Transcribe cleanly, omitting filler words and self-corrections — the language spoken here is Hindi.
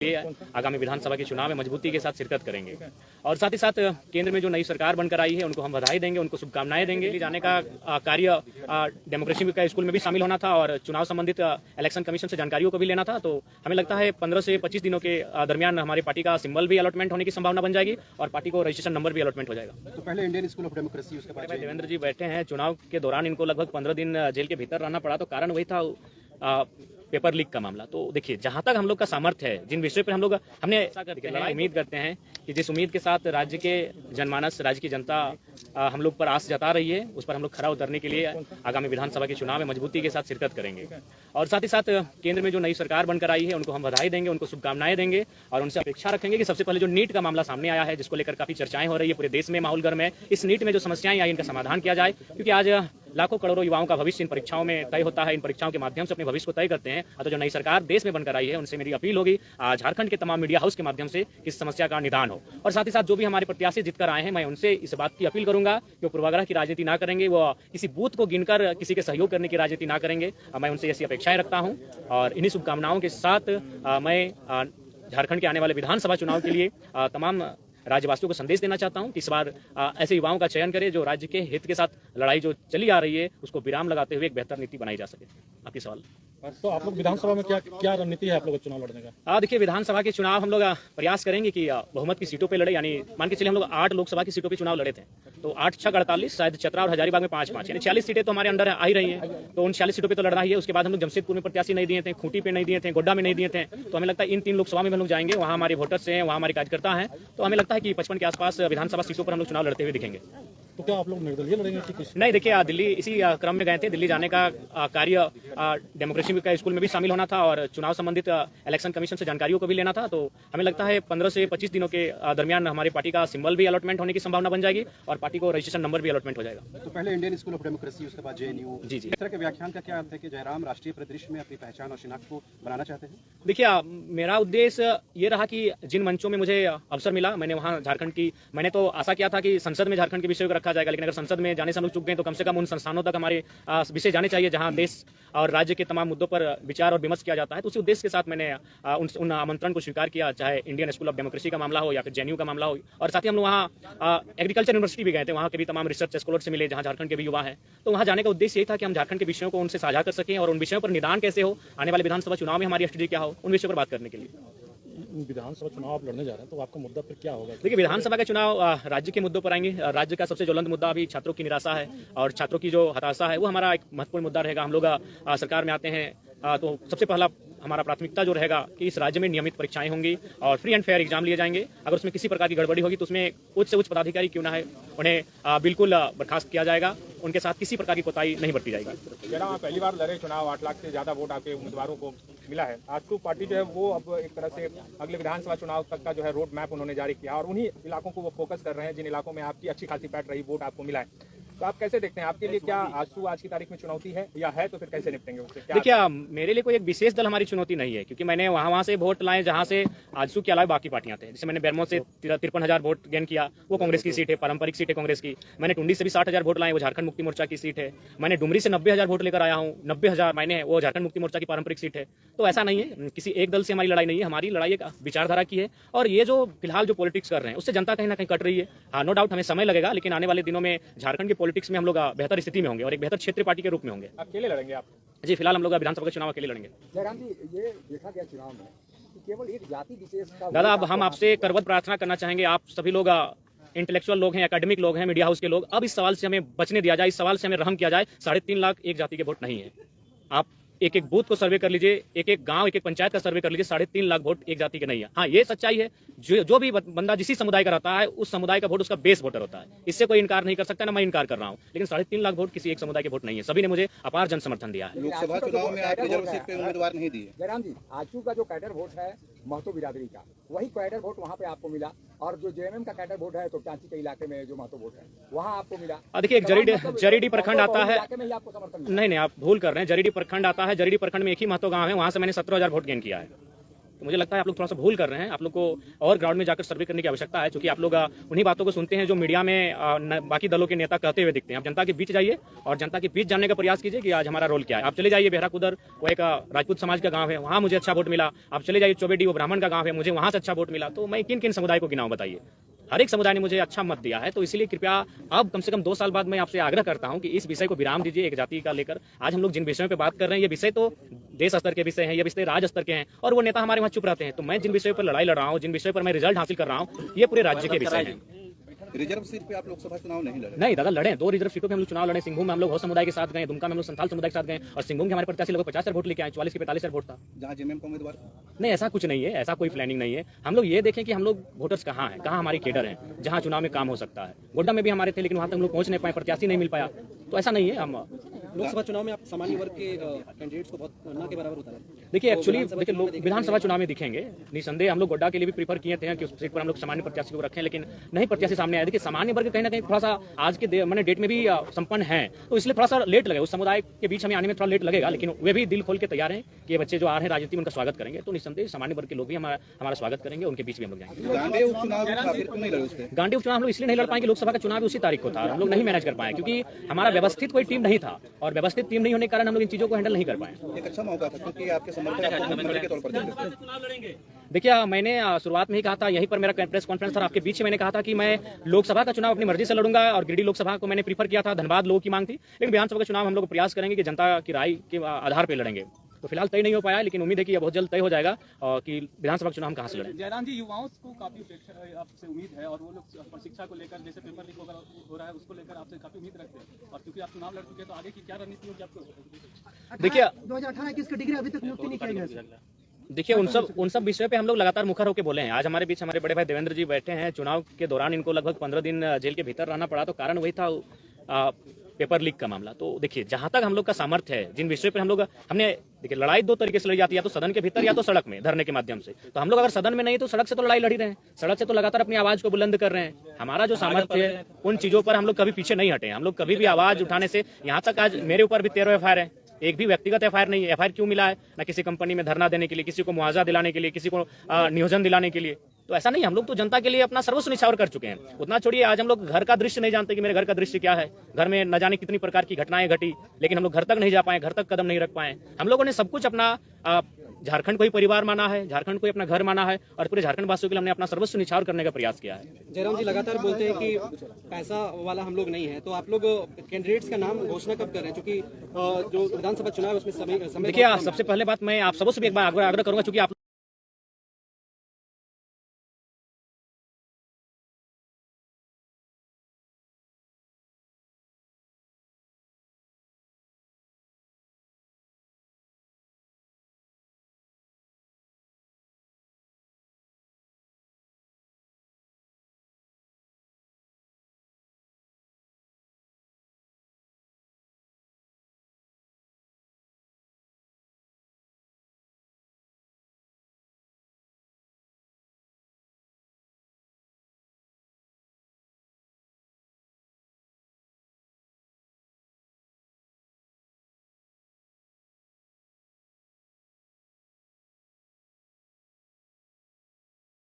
आगामी विधानसभा के चुनाव में मजबूती के साथ शिरकत करेंगे और साथ ही साथ केंद्र में जो नई सरकार बनकर आई है उनको हम बधाई देंगे, उनको शुभकामनाएं देंगे। दिल्ली जाने का कार्य डेमोक्रेसी का स्कूल में भी शामिल होना था और चुनाव संबंधित इलेक्शन कमीशन से जानकारियों को भी लेना था। तो हमें लगता है 15 से 25 दिनों के दरमियान हमारी पार्टी का सिंबल भी अलॉटमेंट होने की संभावना बन जाएगी और पार्टी को रजिस्ट्रेशन नंबर भी अलॉटमेंट हो जाएगा। तो पहले इंडियन स्कूल ऑफ डेमोक्रेसी, उसके बाद देवेंद्र जी बैठे हैं। चुनाव के दौरान इनको लगभग 15 दिन जेल के भीतर रहना पड़ा, तो कारण वही था पेपर लीक का मामला। तो देखिए, जहां तक हम लोग का सामर्थ्य है, जिन विषयों पर हमने ऐसा करके उम्मीद करते हैं कि जिस उम्मीद के साथ राज्य के जनमानस, राज्य की जनता हम लोग पर आस जता रही है, उस पर हम लोग खरा उतरने के लिए आगामी विधानसभा के चुनाव में मजबूती के साथ शिरकत करेंगे और साथ ही साथ केंद्र में जो नई सरकार बनकर आई है उनको हम बधाई देंगे, उनको शुभकामनाएं देंगे और उनसे अपेक्षा रखेंगे कि सबसे पहले जो नीट का मामला सामने आया है, जिसको लेकर काफी चर्चाएं हो रही है, पूरे देश में माहौल गर्म है, इस नीट में जो समस्याएं आई इनका समाधान किया जाए। क्योंकि आज लाखों करोड़ों युवाओं का भविष्य इन परीक्षाओं में तय होता है, इन परीक्षाओं के माध्यम से अपने भविष्य को तय करते हैं। तो जो नई सरकार देश में बनकर आई है उनसे मेरी अपील होगी झारखंड के तमाम मीडिया हाउस के माध्यम से इस समस्या का निदान हो और साथ ही साथ जो भी हमारे प्रत्याशी जीतकर आए हैं, मैं उनसे इस बात की अपील करूंगा कि वो पूर्वाग्रह की राजनीति ना करेंगे, वो किसी बूथ को गिनकर किसी के सहयोग करने की राजनीति ना करेंगे। मैं उनसे ऐसी अपेक्षाएं रखता हूं और इन्हीं शुभकामनाओं के साथ मैं झारखंड के आने वाले विधानसभा चुनाव के लिए तमाम राज्यवासियों को संदेश देना चाहता हूं कि इस बार ऐसे युवाओं का चयन करें जो राज्य के हित के साथ लड़ाई जो चली आ रही है उसको विराम लगाते हुए एक बेहतर नीति बनाई जा सके। आपकी सवाल। तो आप लोग विधानसभा में क्या रणनीति है आप लोग चुनाव लड़ने का? देखिए, विधानसभा के चुनाव हम लोग प्रयास करेंगे कि बहुमत की सीटों पे लड़े, यानी मान के चलिए हम लोग 8 लोकसभा की सीटों पे चुनाव लड़े थे, तो 8 6 48, शायद चतरा और हजारीबाग में 5-5, यानी 46 सीटें तो हमारे अंडर आ ही रही हैं। तो उन 46 सीटों पे तो लड़ना ही है। उसके बाद हम लोग जमशेदपुर में प्रत्याशी नहीं दिए थे, खूंटी पे नहीं दिए थे, गोड्डा में नहीं दिए थे। तो हमें लगता है इन 3 लोकसभा में हम लोग जाएंगे, वहाँ हमारे वोटर्स हैं, वहाँ हमारे कार्यकर्ता हैं। तो हमें लगता है कि 55 के आसपास विधानसभा सीटों पर हम लोग चुनाव लड़ते हुए दिखेंगे। तो क्या आप लोग निर्दलीय लड़ेंगे कि किसी? नहीं, देखिए, दिल्ली इसी क्रम में गए थे। दिल्ली जाने का कार्य डेमोक्रेसी का स्कूल में भी शामिल होना था और चुनाव संबंधित इलेक्शन कमीशन से जानकारियों को भी लेना था। तो हमें लगता है 15 से 25 दिनों के दरमियान हमारी पार्टी का सिंबल भी अलॉटमेंट होने की संभावना बन जाएगी और पार्टी को रजिस्ट्रेशन नंबर भी अलॉटमेंट हो जाएगा। तो पहले इंडियन स्कूल ऑफ डेमोक्रेसी, उसके बाद JNU। जी। इस तरह के व्याख्यान का क्या अर्थ है कि जयराम राष्ट्रीय परिदृश्य में अपनी पहचान और शिनाख्त को बनाना चाहते हैं? देखिए, मेरा उद्देश्य ये रहा कि जिन मंचों में मुझे अवसर मिला, मैंने वहाँ झारखंड की, मैंने तो आशा किया था कि संसद में झारखंड के विषय को रखा जाएगा, लेकिन अगर संसद में जाने से हम लोग चुक गए तो कम से कम उन संस्थानों तक हमारे विषय जाने चाहिए जहां देश और राज्य के तमाम मुद्दों पर विचार और विमर्श किया जाता है। तो उसी उद्देश्य के साथ मैंने उन आमंत्रण को स्वीकार किया, चाहे इंडियन स्कूल ऑफ डेमोक्रेसी का मामला हो या फिर JNU का मामला हो। और साथ ही हम लोग वहाँ एग्रीकल्चर यूनिवर्सिटी भी गए थे, वहाँ के भी तमाम रिसर्च स्कॉलर से मिले जहाँ झारखंड के भी युवा हैं। तो वहाँ जाने का उद्देश्य यही था कि हम झारखंड के विषयों को उनसे साझा कर सकें और उन विषयों पर निदान कैसे हो, आने वाले विधानसभा चुनाव में हमारी स्ट्रेटजी क्या हो, उन विषयों पर बात करने के लिए। विधानसभा चुनाव आप लड़ने जा रहे हैं, तो आपका मुद्दा फिर क्या होगा? देखिए, विधानसभा के चुनाव राज्य के मुद्दों पर आएंगे। राज्य का सबसे ज्वलंत मुद्दा अभी छात्रों की निराशा है और छात्रों की जो हताशा है वो हमारा एक महत्वपूर्ण मुद्दा रहेगा। हम लोग सरकार में आते हैं तो सबसे पहला हमारा प्राथमिकता जो रहेगा कि इस राज्य में नियमित परीक्षाएं होंगी और फ्री एंड फेयर एग्जाम लिए जाएंगे। अगर उसमें किसी प्रकार की गड़बड़ी होगी तो उसमें उच्च से उच्च पदाधिकारी क्यों ना है, उन्हें बिल्कुल बर्खास्त किया जाएगा, उनके साथ किसी प्रकार की कोताही नहीं बरती जाएगी। जनाब, पहली बार लड़े चुनाव, 8 लाख से ज्यादा वोट आपके उम्मीदवारों को मिला है। आजसू पार्टी जो है वो अब एक तरह से अगले विधानसभा चुनाव तक का जो है रोड मैप उन्होंने जारी किया और उन्हीं इलाकों को वो फोकस कर रहे हैं जिन इलाकों में आपकी अच्छी खासी पैठ रही, वोट आपको मिला है। तो आप कैसे देखते हैं, आपके लिए क्या आजसू आज की तारीख में चुनौती है या है, तो फिर कैसे निपटेंगे उससे? देखिए, मेरे लिए कोई एक विशेष दल हमारी चुनौती नहीं है, क्योंकि मैंने वहाँ से वोट लाए जहाँ से आजसू के अलावा बाकी पार्टियां थे। जैसे मैंने बेरमो से 53,000 वोट गेन किया, वो कांग्रेस की सीट है, पारंपरिक सीट है कांग्रेस की। मैंने टुंडी से भी 60,000 वोट लाए, वो झारखंड मुक्ति मोर्चा की सीट है। मैंने डुमरी से 90,000 वोट लेकर आया हूँ, 90,000 मैंने, वो झारखंड मुक्ति मोर्चा की पारंपरिक सीट है। तो ऐसा नहीं है, किसी एक दल से हमारी लड़ाई नहीं है, हमारी लड़ाई एक विचारधारा की है। और ये जो फिलहाल जो पॉलिटिक्स कर रहे हैं उससे जनता कहीं ना कहीं कट रही है। हाँ, नो डाउट हमें समय लगेगा, लेकिन आने वाले दिनों में झारखंड के पॉलिटिक्स में हम लोग बेहतर स्थिति में होंगे और एक बेहतर क्षेत्रीय पार्टी के रूप में होंगे। अकेले लड़ेंगे आप? जी, फिलहाल हम लोग विधानसभा के चुनाव अकेले लड़ेंगे। जयराम जी, ये देखा गया चुनाव में कि केवल एक जाति विशेष का दादा, अब हम आपसे करवत प्रार्थना करना चाहेंगे, आप सभी लोग इंटेलेक्चुअल लोग हैं, एकेडमिक लोग हैं, मीडिया हाउस के लोग, अब इस सवाल से हमें बचने दिया जाए, इस सवाल से हमें रहम किया जाए। 3.5 लाख एक जाति के वोट नहीं है। आप एक एक बूथ को सर्वे कर लीजिए, एक एक गांव, एक एक पंचायत का सर्वे कर लीजिए, 3.5 लाख वोट एक जाति के नहीं है। हाँ, ये सच्चाई है, जो भी बंदा जिसी समुदाय का रहता है उस समुदाय का वोट उसका बेस वोटर होता है। इससे कोई इनकार नहीं कर सकता, ना मैं इनकार कर रहा हूँ। लेकिन 3.5 लाख वोट किसी एक समुदाय के वोट नहीं है। सभी ने मुझे अपार जन समर्थन दिया है। लोकसभा चुनाव में आप रिजर्व सीट पे उम्मीदवार नहीं दिए। जयराम जी, आजसू का जो कैडर वोट है महतो बिरादरी का, वही कैडर वोट वहाँ पे आपको मिला, और जो JMM का कैडर वोट है तो टांची के इलाके में जो महतो वोट है वहाँ आपको मिला। देखिए, एक जरीडी प्रखंड आता है, आपको समर्थन नहीं, आप भूल कर रहे हैं। जरीडी प्रखंड आता है, जरीडी प्रखंड में एक ही महतो गांव है, वहां से मैंने 17,000 वोट गेन किया है। तो मुझे लगता है आप लोग थोड़ा सा भूल कर रहे हैं। आप लोग को और ग्राउंड में जाकर सर्वे करने की आवश्यकता है, क्योंकि आप लोग उन्हीं बातों को सुनते हैं जो मीडिया में बाकी दलों के नेता कहते हुए दिखते हैं। आप जनता के बीच जाइए और जनता के बीच जानने का प्रयास कीजिए कि आज हमारा रोल क्या है। आप चले जाइए बेहरा कुदर, वो एक राजपूत समाज का गाँव है, वहाँ मुझे अच्छा वोट मिला। आप चले जाइए चौबेडी, वो ब्राह्मण का गाँव है, मुझे वहाँ से अच्छा वोट मिला। तो मैं किन किन समुदाय को गिनाऊं बताइए? हर एक समुदाय ने मुझे अच्छा मत दिया है। तो इसलिए कृपया अब कम से कम 2 साल बाद मैं आपसे आग्रह करता हूं कि इस विषय को विराम दीजिए एक जाति का लेकर। आज हम लोग जिन विषयों पे बात कर रहे हैं, ये विषय तो देश स्तर के विषय हैं, ये विषय राज्य स्तर के हैं, और वो नेता हमारे वहाँ चुप रहते हैं। तो मैं जिन विषयों पर लड़ाई लड़ रहा हूँ, जिन विषयों पर मैं रिजल्ट हासिल कर रहा हूँ, ये पूरे राज्य के विषय हैं। रिजर्व सीट पे आप लोकसभा चुनाव नहीं लड़े? नहीं दादा, लड़े 2 रिजर्व सीटों पे हम लोग चुनाव लड़े। सिंहभूम में हम लोग हो समुदाय के साथ गए, दुमका में हम लोग संथाल समुदाय के साथ गए, और सिंहभूम के हमारे प्रत्याशी लोग 50,000 वोट लेके आए, 44 के 45,000 वोट था। जहाँ जेएमएम का उम्मीदवार? नहीं, ऐसा कुछ नहीं है, ऐसा कोई प्लानिंग नहीं है। हम लोग ये देखें कि हम लोग वोटर्स कहाँ हैं, कहाँ हमारी केडर है, जहाँ चुनाव में काम हो सकता है। गोड्डा में भी हमारे थे, लेकिन वहाँ तक हम लोग पहुँच नहीं पाए, प्रत्याशी नहीं मिल पाया। तो ऐसा नहीं है। हम लोकसभा चुनाव में आप सामान्य वर्ग के कैंडिडेट्स को बहुत न के बराबर उतारा। देखिए, एक्चुअली देखिए, लोग विधानसभा चुनाव में दिखेंगे निसंदेह। हम लोग गोड्डा के लिए भी प्रीफर किए थे कि उस सीट पर हम लोग सामान्य प्रत्याशी को रखें, लेकिन नहीं प्रत्याशी सामने आए। देखिए, सामान्य वर्ग कहीं ना कहीं थोड़ा सा आज के मैंने डेट में भी संपन्न है, तो इसलिए थोड़ा सा लेट लगेगा। उस समुदाय के बीच हमें आने में थोड़ा लेट लगेगा, लेकिन वे भी दिल खोल के तैयार हैं कि ये बच्चे जो आ रहे हैं राजनीति में, उनका स्वागत करेंगे। तो निसंदेह सामान्य वर्ग के लोग भी हमारा स्वागत करेंगे, उनके बीच भी हम लोग जाएंगे। गांधी उपचुनाव नहीं लड़े? उसपे गांधी उपचुनाव हम लोग इसलिए नहीं लड़ पाएंगे, लोकसभा का चुनाव उसी तारीख को था, हम लोग नहीं मैनेज कर पाए, क्योंकि हमारा व्यवस्थित कोई टीम नहीं था, और व्यवस्थित टीम नहीं होने के कारण हम लोग इन चीजों को हैंडल नहीं कर पाए। एक अच्छा मौका था, क्योंकि आपके समर्थक आपको मुख्यमंत्री के तौर पर देखते थे। देखिए, मैंने शुरुआत में ही कहा था, यहीं पर मेरा प्रेस कॉन्फ्रेंस था आपके बीच में, मैंने कहा था कि मैं लोकसभा का चुनाव अपनी मर्जी से लड़ूंगा, और गिरिडीह लोकसभा को मैंने प्रीफर किया था, धनबाद लोगों की मांग थी। लेकिन विधानसभा का चुनाव हम लोग प्रयास करेंगे कि जनता की राय के आधार पर लड़ेंगे। तो फिलहाल तय नहीं हो पाया, लेकिन उम्मीद है कि यह बहुत जल्द तय हो जाएगा कि विधानसभा का चुनाव हम कहां से लड़ें। जयराम जी, युवाओं को काफी आपसे उम्मीद है, और वो लोग शिक्षा को लेकर, जैसे पेपर लीक हो रहा है, उसको लेकर आपसे काफी उम्मीद रखते हैं, और क्योंकि आप चुनाव लड़ चुके हैं, तो आगे की क्या रणनीति होगी आपको? देखिए, 2018-21 का डिग्री अभी तक नियुक्ति नहीं किया गया। देखिए, उन सब विषयों पे हम लोग लगातार मुखर होकर बोले हैं। आज हमारे बीच हमारे बड़े भाई देवेंद्र जी बैठे हैं। चुनाव के दौरान इनको लगभग 15 दिन जेल के भीतर रहना पड़ा, तो कारण वही था पेपर लीक का मामला। तो देखिए, जहां तक हम लोग का सामर्थ्य है, जिन विषयों पर हमने देखिए, लड़ाई 2 तरीके से लड़ी जाती है, या तो सदन के भीतर या तो सड़क में धरने के माध्यम से। तो हम लोग अगर सदन में नहीं तो सड़क से तो लड़ाई लड़ी रहे हैं, सड़क से तो लगातार अपनी आवाज को बुलंद कर रहे हैं। हमारा जो सामर्थ्य है, उन चीजों पर हम लोग कभी पीछे नहीं हटे। हम लोग कभी भी आवाज उठाने से, यहाँ तक आज मेरे ऊपर भी 13 एफआईआर है, एक भी व्यक्तिगत एफआईआर नहीं है। एफआईआर क्यों मिला है? ना किसी कंपनी में धरना देने के लिए, किसी को मुआवजा दिलाने के लिए, किसी को नियोजन दिलाने के लिए। तो ऐसा नहीं, हम लोग तो जनता के लिए अपना सर्वस्व निछावर कर चुके हैं। उतना छोड़िए, आज हम लोग घर का दृश्य नहीं जानते कि मेरे घर का दृश्य क्या है। घर में न जाने कितनी प्रकार की घटनाएं घटी, लेकिन हम लोग घर तक नहीं जा पाए, घर तक कदम नहीं रख पाए। हम लोगों ने सब कुछ अपना झारखंड को ही परिवार माना है, झारखंड को ही अपना घर माना है, और पूरे झारखंड वासियों के लिए हमने अपना सर्वस्व निछावर करने का प्रयास किया है। जयराम जी लगातार बोलते हैं कि पैसा वाला हम लोग नहीं है, तो आप लोग कैंडिडेट्स का नाम घोषणा कब कर रहे हैं? क्योंकि जो विधानसभा चुनाव है उसमें समय देखिए, सबसे पहले बात मैं आप सबसे भी एक बार आग्रह करूंगा, क्योंकि आप